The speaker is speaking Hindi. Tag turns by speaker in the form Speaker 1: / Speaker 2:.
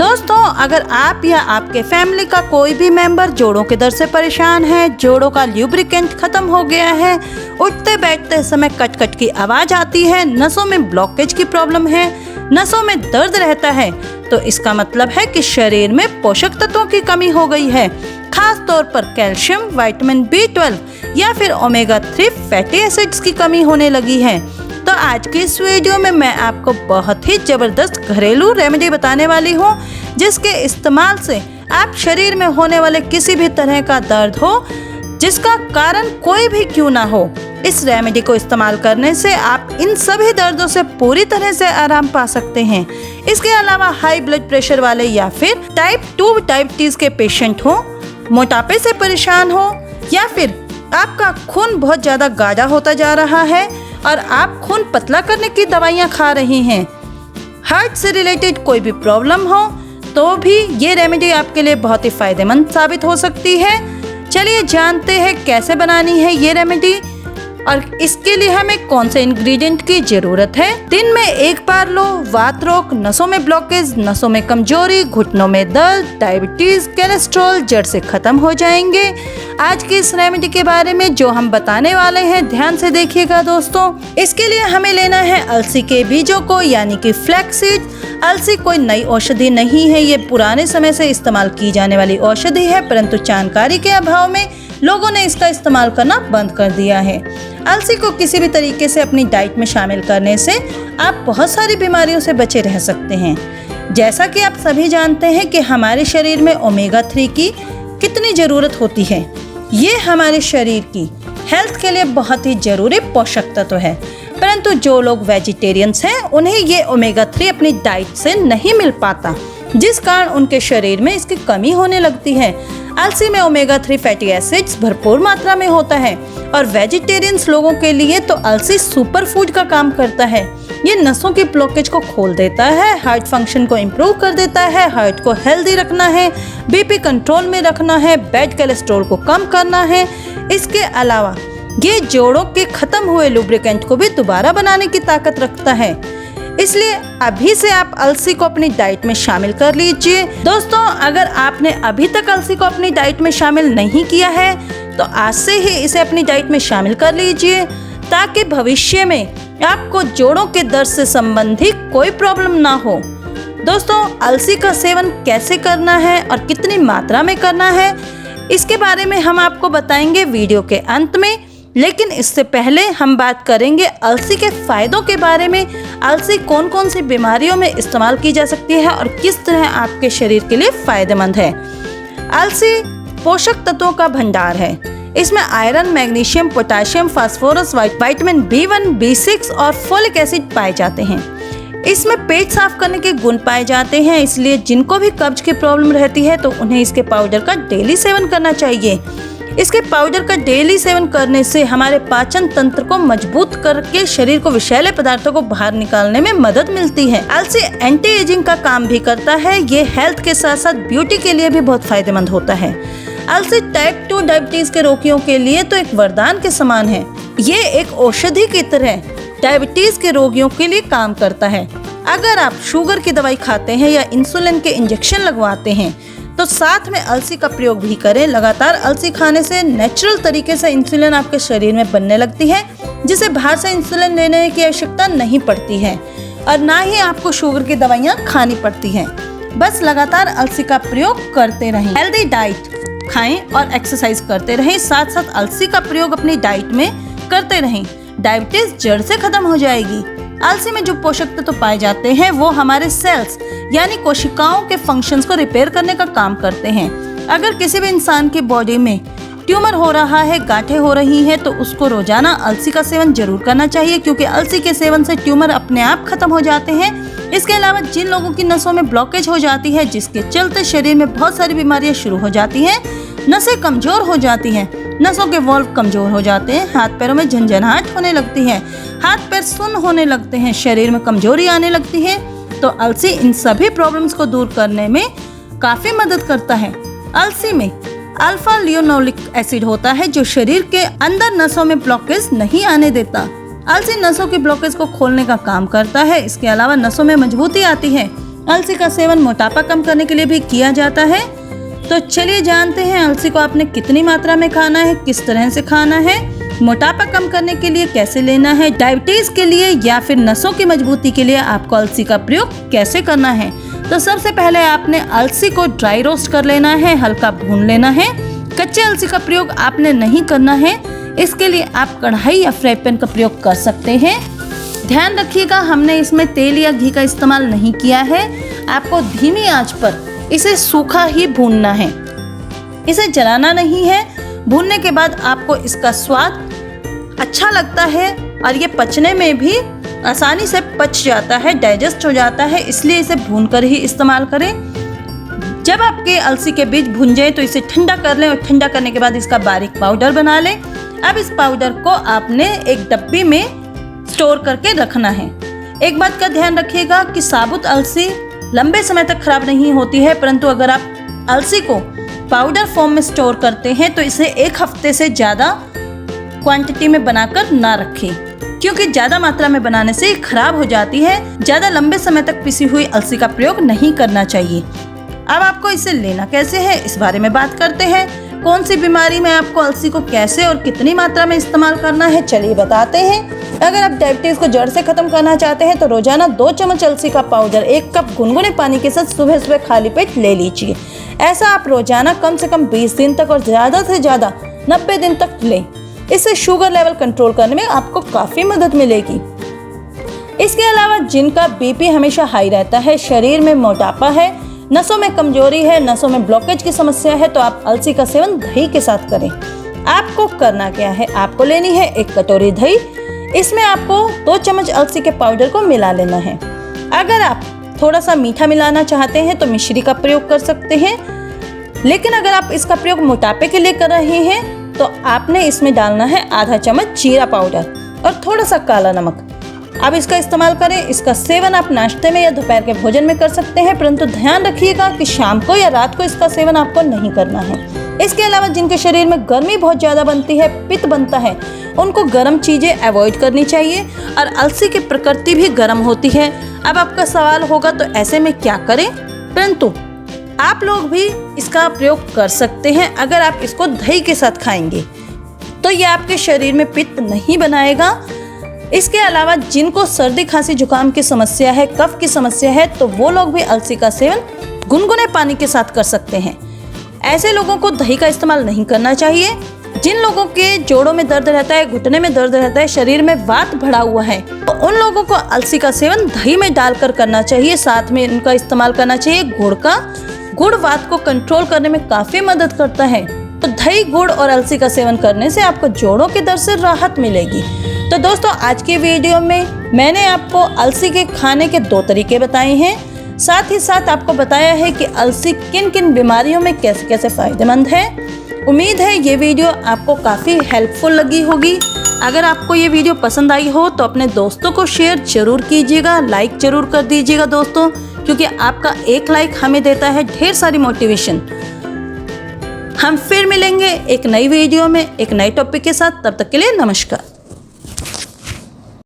Speaker 1: दोस्तों, अगर आप या आपके फैमिली का कोई भी मेंबर जोड़ों के दर्द से परेशान है, जोड़ों का ल्यूब्रिकेंट खत्म हो गया है, उठते बैठते समय कट कट की आवाज आती है, नसों में ब्लॉकेज की प्रॉब्लम है, नसों में दर्द रहता है, तो इसका मतलब है कि शरीर में पोषक तत्वों की कमी हो गई है, खास तौर पर कैल्शियम, विटामिन B12 या फिर ओमेगा 3 फैटी एसिड्स की कमी होने लगी है। तो आज की इस वीडियो में मैं आपको बहुत ही जबरदस्त घरेलू रेमेडी बताने वाली हूँ, जिसके इस्तेमाल से आप शरीर में होने वाले किसी भी तरह का दर्द हो, जिसका कारण कोई भी क्यों ना हो, इस रेमेडी को इस्तेमाल करने से आप इन सभी दर्दों से पूरी तरह से आराम पा सकते हैं। इसके अलावा हाई ब्लड प्रेशर वाले या फिर टाइप 2 डायबिटीज के पेशेंट हो, मोटापे से परेशान हो, या फिर आपका खून बहुत ज्यादा गाढ़ा होता जा रहा है और आप खून पतला करने की दवाइयाँ खा रहे हैं, हार्ट से रिलेटेड कोई भी प्रॉब्लम हो, तो भी ये रेमेडी आपके लिए बहुत ही फायदेमंद साबित हो सकती है। चलिए जानते हैं कैसे बनानी है ये रेमेडी और इसके लिए हमें कौन से इंग्रेडिएंट की जरूरत है। दिन में एक बार लो, वात रोग, नसों में ब्लॉकेज, नसों में कमजोरी, घुटनों में दर्द, डायबिटीज, कोलेस्ट्रॉल जड़ से खत्म हो जाएंगे। आज की इस रेमेडी के बारे में जो हम बताने वाले हैं, ध्यान से देखिएगा दोस्तों। इसके लिए हमें लेना है अलसी के बीजों को, यानी कि फ्लैक्स सीड। अलसी कोई नई औषधि नहीं है, ये पुराने समय से इस्तेमाल की जाने वाली औषधि है, परंतु जानकारी के अभाव में लोगों ने इसका इस्तेमाल करना बंद कर दिया है। अलसी को किसी भी तरीके से अपनी डाइट में शामिल करने से आप बहुत सारी बीमारियों से बचे रह सकते हैं। जैसा कि आप सभी जानते हैं कि हमारे शरीर में ओमेगा 3 की कितनी जरूरत होती है। ये हमारे शरीर की हेल्थ के लिए बहुत ही जरूरी पोषक तत्व है, परंतु जो लोग वेजिटेरियंस हैं उन्हें ये ओमेगा 3 अपनी डाइट से नहीं मिल पाता, जिस कारण उनके शरीर में इसकी कमी होने लगती है। अलसी में ओमेगा 3 फैटी एसिड्स भरपूर मात्रा में होता है और वेजिटेरियंस लोगों के लिए तो अलसी सुपर फूड का काम करता है। ये नसों की ब्लॉकेज को खोल देता है, हार्ट फंक्शन को इम्प्रूव कर देता है, हार्ट को हेल्दी रखना है, बीपी कंट्रोल में रखना है, बैड कोलेस्ट्रॉल को कम करना है। इसके अलावा ये जोड़ों के खत्म हुए लुब्रिकेंट को भी दोबारा बनाने की ताकत रखता है। इसलिए अभी से आप अलसी को अपनी डाइट में शामिल कर लीजिए। दोस्तों, अगर आपने अभी तक अलसी को अपनी डाइट में शामिल नहीं किया है तो आज से ही इसे अपनी डाइट में शामिल कर लीजिए, ताकि भविष्य में आपको जोड़ों के दर्द से संबंधित कोई प्रॉब्लम ना हो। दोस्तों, अलसी का सेवन कैसे करना है और कितनी मात्रा में करना है, इसके बारे में हम आपको बताएंगे वीडियो के अंत में। लेकिन इससे पहले हम बात करेंगे अलसी के फायदों के बारे में। अलसी कौन कौन सी बीमारियों में इस्तेमाल की जा सकती है और किस तरह आपके शरीर के लिए फायदेमंद है। अलसी पोषक तत्वों का भंडार है। इसमें iron, magnesium, potassium, phosphorus, vitamin B1, B6 और फोलिक एसिड पाए जाते हैं। इसमें पेट साफ करने के गुण पाए जाते हैं, इसलिए जिनको भी कब्ज की प्रॉब्लम रहती है तो उन्हें इसके पाउडर का डेली सेवन करना चाहिए। इसके पाउडर का डेली सेवन करने से हमारे पाचन तंत्र को मजबूत करके शरीर को विषैले पदार्थों को बाहर निकालने में मदद मिलती है। अलसी एंटी एजिंग का काम भी करता है। ये हेल्थ के साथ साथ ब्यूटी के लिए भी बहुत फायदेमंद होता है। अलसी टाइप 2 डायबिटीज के रोगियों के लिए तो एक वरदान के समान है। ये एक औषधि की तरह डायबिटीज के रोगियों के लिए काम करता है। अगर आप शुगर की दवाई खाते हैं या इंसुलिन के इंजेक्शन लगवाते हैं तो साथ में अलसी का प्रयोग भी करें। लगातार अलसी खाने से नेचुरल तरीके से इंसुलिन आपके शरीर में बनने लगती है, जिसे बाहर से इंसुलिन लेने की आवश्यकता नहीं पड़ती है और ना ही आपको शुगर की दवाइयाँ खानी पड़ती हैं। बस लगातार अलसी का प्रयोग करते रहें। हेल्दी डाइट खाएं और एक्सरसाइज करते रहें, साथ साथ अलसी का प्रयोग अपनी डाइट में करते रहें। डायबिटीज जड़ से खत्म हो जाएगी। अलसी में जो पोषक तत्व पाए जाते हैं वो हमारे सेल्स यानी कोशिकाओं के फंक्शंस को रिपेयर करने का काम करते हैं। अगर किसी भी इंसान की बॉडी में ट्यूमर हो रहा है, गांठें हो रही हैं, तो उसको रोजाना अलसी का सेवन जरूर करना चाहिए, क्योंकि अलसी के सेवन से ट्यूमर अपने आप खत्म हो जाते हैं। इसके अलावा जिन लोगों की नसों में ब्लॉकेज हो जाती है, जिसके चलते शरीर में बहुत सारी बीमारियां शुरू हो जाती हैं, नसें कमजोर हो जाती हैं, नसों के वॉल्व कमजोर हो जाते हैं, हाथ पैरों में झंझनाहट होने लगती है, हाथ पैर सुन्न होने लगते हैं, शरीर में कमजोरी आने लगती है, तो अलसी इन सभी प्रॉब्लम्स को दूर करने में काफी मदद करता है। अलसी में अल्फा लियोनोलिक एसिड होता है, जो शरीर के अंदर नसों में ब्लॉकेज नहीं आने देता। अलसी नसों की ब्लॉकेज को खोलने का काम करता है। इसके अलावा नसों में मजबूती आती है। अलसी का सेवन मोटापा कम करने के लिए भी किया जाता है। तो चलिए जानते हैं अलसी को आपने कितनी मात्रा में खाना है, किस तरह से खाना है, मोटापा कम करने के लिए कैसे लेना है, डायबिटीज के लिए या फिर नसों की मजबूती के लिए आपको अलसी का प्रयोग कैसे करना है। तो सबसे पहले आपने अलसी को ड्राई रोस्ट कर लेना है, हल्का भून लेना है। कच्चे अलसी का प्रयोग आपने नहीं करना है, इसके लिए आप कढ़ाई या फ्राई पैन का प्रयोग कर सकते हैं। ध्यान रखिएगा, हमने इसमें तेल या घी का इस्तेमाल नहीं किया है। आपको धीमी आंच पर इसे सूखा ही भूनना है, इसे जलाना नहीं है। भूनने के बाद आपको इसका स्वाद अच्छा लगता है और ये पचने में भी आसानी से पच जाता है, डाइजेस्ट हो जाता है, इसलिए इसे भूनकर ही इस्तेमाल करें। जब आपके अलसी के बीज भुन जाए तो इसे ठंडा कर लें और ठंडा करने के बाद इसका बारीक पाउडर बना लें। अब इस पाउडर को आपने एक डब्बी में स्टोर करके रखना है। एक बात का ध्यान रखिएगा कि साबुत अलसी लंबे समय तक खराब नहीं होती है, परंतु अगर आप अलसी को पाउडर फॉर्म में स्टोर करते हैं तो इसे 1 हफ्ते से ज़्यादा क्वांटिटी में बनाकर ना रखें, क्योंकि ज़्यादा मात्रा में बनाने से खराब हो जाती है। ज़्यादा लंबे समय तक पिसी हुई अलसी का प्रयोग नहीं करना चाहिए। अब आपको इसे लेना कैसे है, इस बारे में बात करते हैं। कौन सी बीमारी में आपको अलसी को कैसे और कितनी मात्रा में इस्तेमाल करना है, चलिए बताते हैं। अगर आप डायबिटीज को जड़ से खत्म करना चाहते हैं तो रोजाना 2 चम्मच अलसी का पाउडर 1 कप गुनगुने पानी के साथ सुबह सुबह खाली पेट ले लीजिए। ऐसा आप रोजाना कम से कम 20 दिन तक और ज़्यादा से ज़्यादा 90 दिन तक लें। इससे शुगर लेवल कंट्रोल करने में आपको काफ़ी मदद मिलेगी। इसके अलावा जिनका बीपी हमेशा हाई रहता है, शरीर में मोटापा है, नसों में कमजोरी है, नसों में ब्लॉकेज की समस्या है, तो आप अलसी का सेवन दही के साथ करें। आपको करना क्या है, आपको लेनी है 1 कटोरी दही। इसमें आपको 2 चम्मच अलसी के पाउडर को मिला लेना है। अगर आप थोड़ा सा मीठा मिलाना चाहते हैं तो मिश्री का प्रयोग कर सकते हैं, लेकिन अगर आप इसका प्रयोग मोटापे के लिए कर रहे हैं तो आपने इसमें डालना है आधा चम्मच जीरा पाउडर और थोड़ा सा काला नमक। अब इसका इस्तेमाल करें। इसका सेवन आप नाश्ते में या दोपहर के भोजन में कर सकते हैं, परंतु ध्यान रखिएगा कि शाम को या रात को इसका सेवन आपको नहीं करना है। इसके अलावा जिनके शरीर में गर्मी बहुत ज़्यादा बनती है, पित्त बनता है, उनको गर्म चीज़ें अवॉइड करनी चाहिए और अलसी की प्रकृति भी गर्म होती है। अब आपका सवाल होगा तो ऐसे में क्या करें, परंतु आप लोग भी इसका प्रयोग कर सकते हैं। अगर आप इसको दही के साथ खाएंगे तो ये आपके शरीर में पित्त नहीं बनाएगा। इसके अलावा जिनको सर्दी खांसी जुकाम की समस्या है, कफ की समस्या है, तो वो लोग भी अलसी का सेवन गुनगुने पानी के साथ कर सकते हैं। ऐसे लोगों को दही का इस्तेमाल नहीं करना चाहिए। जिन लोगों के जोड़ों में दर्द रहता है, घुटने में दर्द रहता है, शरीर में वात भरा हुआ है, तो उन लोगों को अलसी का सेवन दही में डालकर करना चाहिए। साथ में उनका इस्तेमाल करना चाहिए गुड़ का। गुड़ वात को कंट्रोल करने में काफ़ी मदद करता है। तो दही, गुड़ और अलसी का सेवन करने से आपको जोड़ों के दर्द से राहत मिलेगी। तो दोस्तों, आज की वीडियो में मैंने आपको अलसी के खाने के 2 तरीके बताए हैं। साथ ही साथ आपको बताया है कि अलसी किन किन बीमारियों में कैसे कैसे फ़ायदेमंद है। उम्मीद है ये वीडियो आपको काफ़ी हेल्पफुल लगी होगी। अगर आपको ये वीडियो पसंद आई हो तो अपने दोस्तों को शेयर जरूर कीजिएगा, लाइक जरूर कर दीजिएगा दोस्तों, क्योंकि आपका एक लाइक हमें देता है ढेर सारी मोटिवेशन। हम फिर मिलेंगे एक नई वीडियो में एक नए टॉपिक के साथ। तब तक के लिए नमस्कार।